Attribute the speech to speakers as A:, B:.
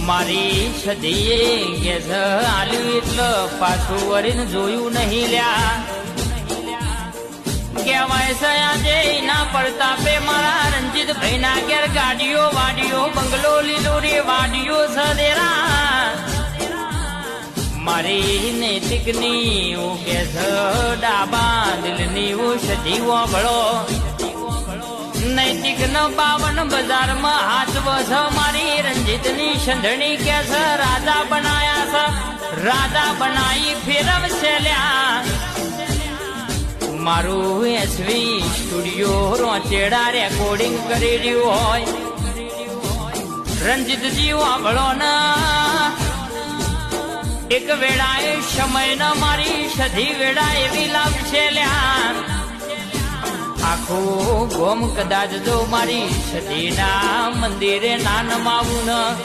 A: મારી સદીએ ગેસ આલ્યું એટલે પાછું વરીને જોયું નહીં લ્યા કહેવાય છે આજે ના પ્રતાપે મારા રંજીત ભાઈ ના ઘેર ગાડીઓ વાડીઓ બંગલો લીલો રે વાડીઓ સદેરા મારી નૈતિકની હું કે ડાબા દિલની હું સદી વાપરો નૈતિક ન 52 બજારમાં હાથ વસ મારી રંજીતની સંધણી કે છે રાજા બનાયા છે રાજા બનાવી ફેરવશે લ્યા મારું એસવી સ્ટુડિયો રોચેડા રેકોર્ડિંગ કરી રહ્યું હોય રંજીતજી વાપરો ના એક વેળાએ સમય ન મારી સધી વેળા એવી લાવશે લ્યા આખું ગોમ કદાચ જો મારી સદીના મંદિરે ના નમાવું ન